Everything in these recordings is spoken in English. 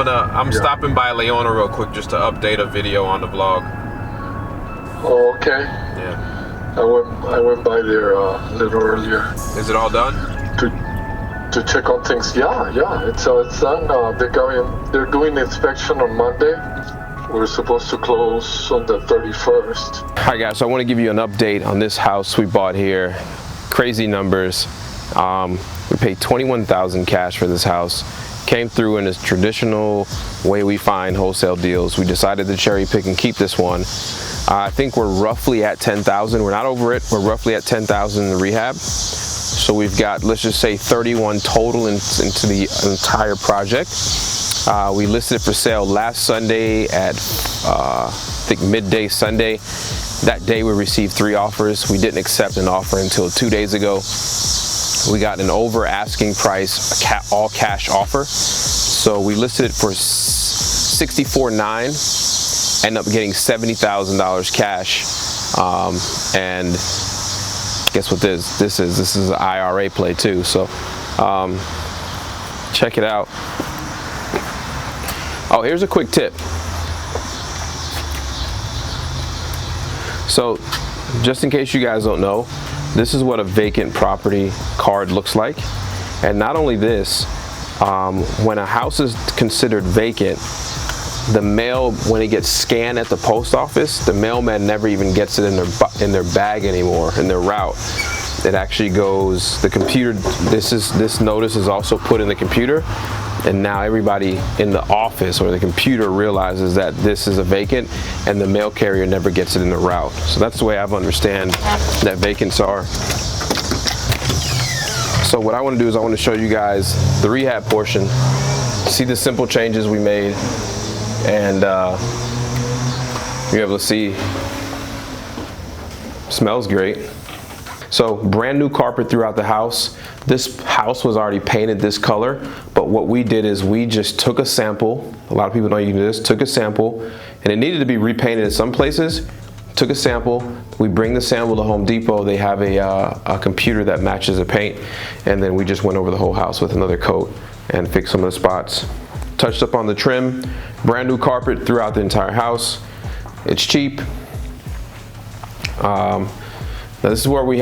I'm stopping by Leona real quick just to update a video on the vlog. Oh, okay. Yeah. I went by there a little earlier. Is it all done? To check on things. Yeah. It's done. They're doing the inspection on Monday. We're supposed to close on the 31st. All right, guys. So I want to give you an update on this house we bought here. Crazy numbers. We paid $21,000 cash for this house. Came through in this traditional way we find wholesale deals. We decided to cherry pick and keep this one. I think we're roughly at $10,000. We're not over it. We're roughly at $10,000 in the rehab. So we've got, let's just say, 31 total into the entire project. We listed it for sale last Sunday at I think midday Sunday. That day we received 3 offers. We didn't accept an offer until 2 days ago. We got an over asking price, all cash offer. So we listed it for $64,900, ended up getting $70,000 cash. And guess what this is an IRA play too. So check it out. Oh, here's a quick tip. So just in case you guys don't know, this is what a vacant property card looks like. And not only this, when a house is considered vacant, the mail, when it gets scanned at the post office, the mailman never even gets it in their bag anymore, in their route. It actually goes, the computer, this notice is also put in the computer, and now everybody in the office or the computer realizes that this is a vacant, and the mail carrier never gets it in the route. So that's the way I've understand that vacants are. So what I want to do is I want to show you guys the rehab portion, see the simple changes we made, and you're able to see, smells great. So brand new carpet throughout the house. This house was already painted this color, but what we did is we just took a sample. A lot of people don't use this. Took a sample, and it needed to be repainted in some places. Took a sample. We bring the sample to Home Depot. They have a computer that matches the paint, and then we just went over the whole house with another coat and fixed some of the spots. Touched up on the trim. Brand new carpet throughout the entire house. It's cheap. Now this is where I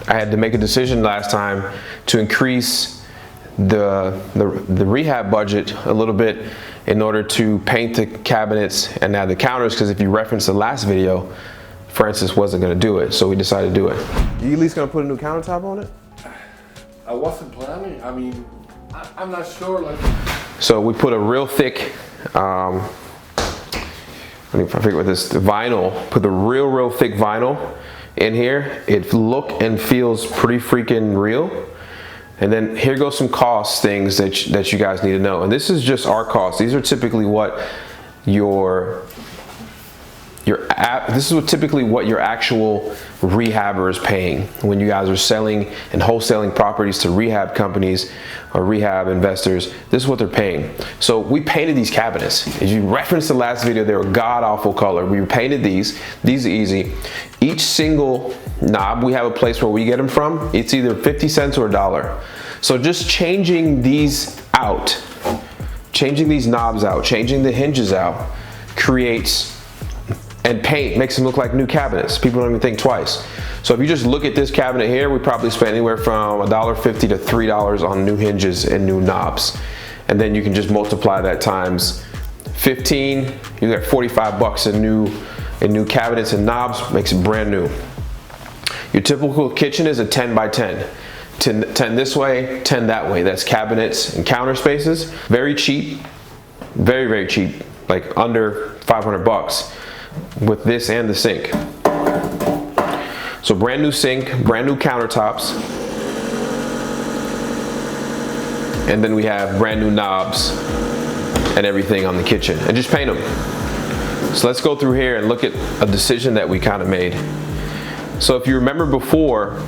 had to make a decision last time to increase the rehab budget a little bit in order to paint the cabinets and add the counters, because if you reference the last video, Francis wasn't going to do it, so we decided to do it. Are you at least going to put a new countertop on it? I wasn't planning. I mean, I'm not sure. So we put a real thick, I forget what this, vinyl, put the real thick vinyl in here. It look and feels pretty freaking real. And then here goes some cost things that you guys need to know. And this is just our costs. These are typically what typically what your actual rehabber is paying when you guys are selling and wholesaling properties to rehab companies or rehab investors. This is what they're paying. So we painted these cabinets. As you referenced the last video, they were god awful color. We painted these are easy. Each single knob, we have a place where we get them from. It's either 50 cents or $1. So just changing these out, changing these knobs out, changing the hinges out, creates, and paint makes them look like new cabinets. People don't even think twice. So if you just look at this cabinet here, we probably spent anywhere from $1.50 to $3 on new hinges and new knobs. And then you can just multiply that times 15, you got 45 bucks in new cabinets and knobs, makes it brand new. Your typical kitchen is a 10 by 10. 10 this way, 10 that way. That's cabinets and counter spaces. Very cheap, very cheap, like under 500 bucks. With this and the sink. So brand new sink, brand new countertops, and then we have brand new knobs and everything on the kitchen, and just paint them. So let's go through here and look at a decision that we kind of made. So if you remember before,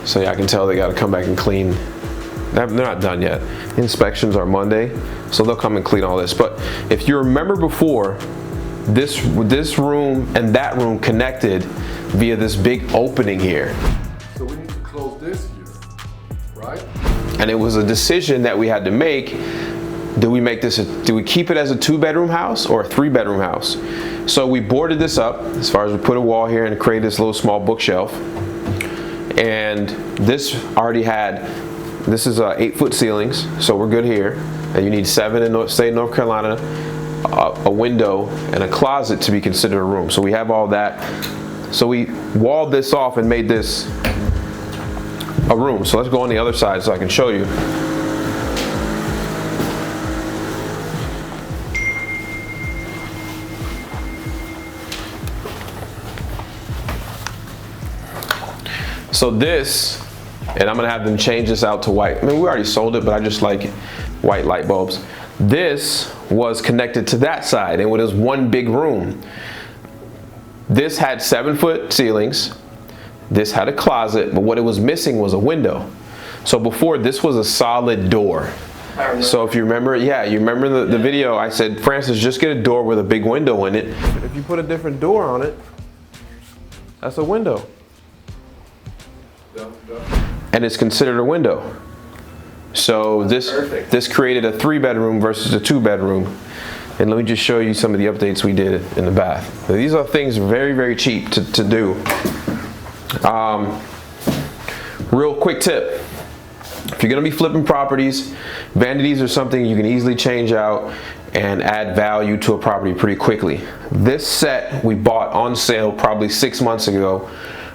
so yeah, I can tell they got to come back and clean. They're not done yet. Inspections are Monday, so they'll come and clean all this. But if you remember before, this room and that room connected via this big opening here. So we need to close this here, right? And it was a decision that we had to make. Do we keep it as a 2-bedroom house or a 3-bedroom house? So we boarded this up as far as we put a wall here and created this little small bookshelf. And this already this is 8-foot ceilings, so we're good here. And you need 7 in the state of North Carolina, a window and a closet to be considered a room. So we have all that. So we walled this off and made this a room. So let's go on the other side so I can show you. So this, and I'm gonna have them change this out to white. I mean, we already sold it, but I just like white light bulbs. This was connected to that side, and it was one big room. This had 7-foot ceilings. This had a closet, but what it was missing was a window. So before, this was a solid door. So if you remember, yeah, you remember the video, I said, Francis, just get a door with a big window in it. If you put a different door on it, that's a window. And it's considered a window. So this created a 3-bedroom versus a 2-bedroom. And let me just show you some of the updates we did in the bath. Now, these are things very, very cheap to do. Real quick tip. If you're gonna be flipping properties, vanities are something you can easily change out and add value to a property pretty quickly. This set we bought on sale probably 6 months ago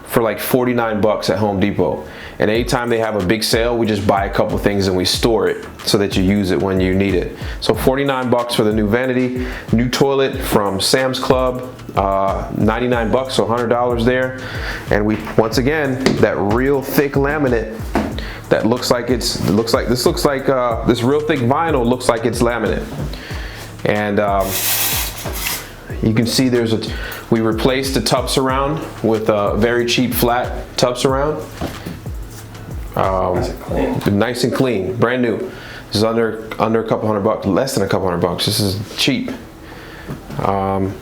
for like 49 bucks at Home Depot. And anytime they have a big sale, we just buy a couple things and we store it so that you use it when you need it. So 49 bucks for the new vanity, new toilet from Sam's Club, 99 bucks, so $100 there. And we, once again, that real thick laminate that looks like this real thick vinyl looks like it's laminate. And you can see we replaced the tub surround with a very cheap flat tub surround. Nice and clean, brand new. This is under a couple $100, less than a couple $100. This is cheap. And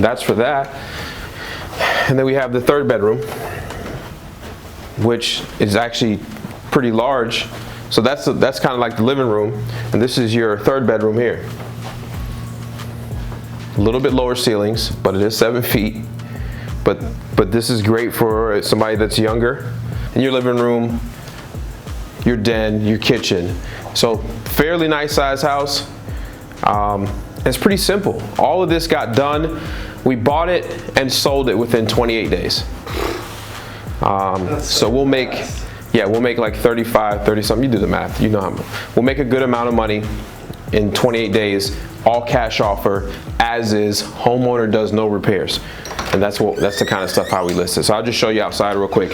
that's for that. And then we have the 3rd bedroom, which is actually pretty large. So that's kind of like the living room. And this is your 3rd bedroom here. A little bit lower ceilings, but it is 7 feet. But this is great for somebody that's younger. In your living room, your den, your kitchen. So fairly nice size house. It's pretty simple. All of this got done. We bought it and sold it within 28 days. So we'll make like 35, 30 something. You do the math, you know how much. We'll make a good amount of money in 28 days, all cash offer, as is, homeowner does no repairs. And that's the kind of stuff how we list it. So I'll just show you outside real quick.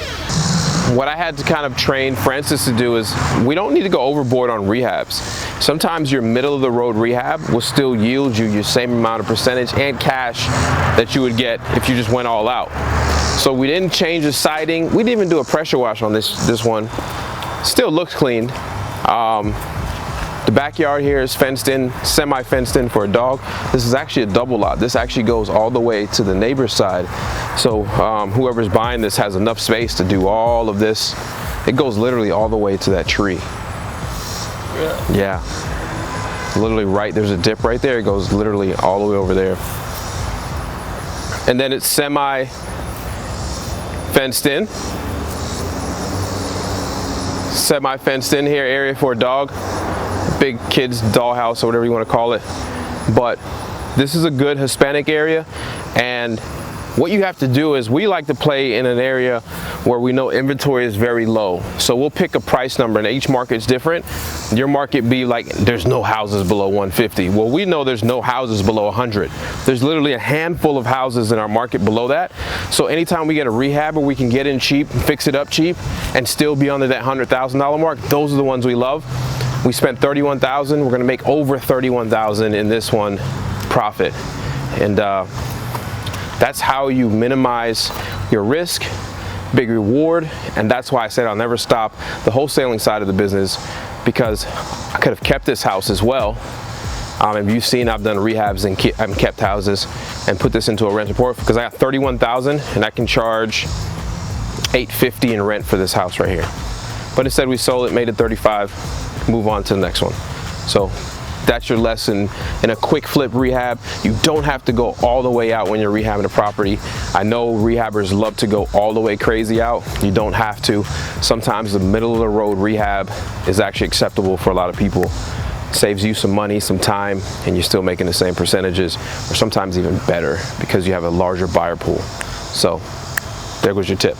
What I had to kind of train Francis to do is, we don't need to go overboard on rehabs. Sometimes your middle of the road rehab will still yield you your same amount of percentage and cash that you would get if you just went all out. So we didn't change the siding. We didn't even do a pressure wash on this one. Still looks clean. The backyard here is fenced in, semi-fenced in for a dog. This is actually a double lot. This actually goes all the way to the neighbor's side. So whoever's buying this has enough space to do all of this. It goes literally all the way to that tree. Really? Yeah. Literally right, there's a dip right there. It goes literally all the way over there. And then it's semi-fenced in. Semi-fenced in here, area for a dog. Big kids dollhouse or whatever you want to call it. But this is a good Hispanic area, and what you have to do is, we like to play in an area where we know inventory is very low. So we'll pick a price number, and each market's different. Your market be like, there's no houses below 150. Well, we know there's no houses below 100. There's literally a handful of houses in our market below that. So anytime we get a rehabber, we can get in cheap, fix it up cheap, and still be under that $100,000 mark. Those are the ones we love. We spent $31,000. We're gonna make over $31,000 in this one profit. And that's how you minimize your risk, big reward. And that's why I said I'll never stop the wholesaling side of the business, because I could have kept this house as well. If you've seen, I've done rehabs and kept houses and put this into a rent report, because I got $31,000 and I can charge $850 in rent for this house right here. But instead we sold it, made it 35, move on to the next one. So that's your lesson in a quick flip rehab. You don't have to go all the way out when you're rehabbing a property. I know rehabbers love to go all the way crazy out. You don't have to. Sometimes the middle of the road rehab is actually acceptable for a lot of people. Saves you some money, some time, and you're still making the same percentages, or sometimes even better because you have a larger buyer pool. So there goes your tip.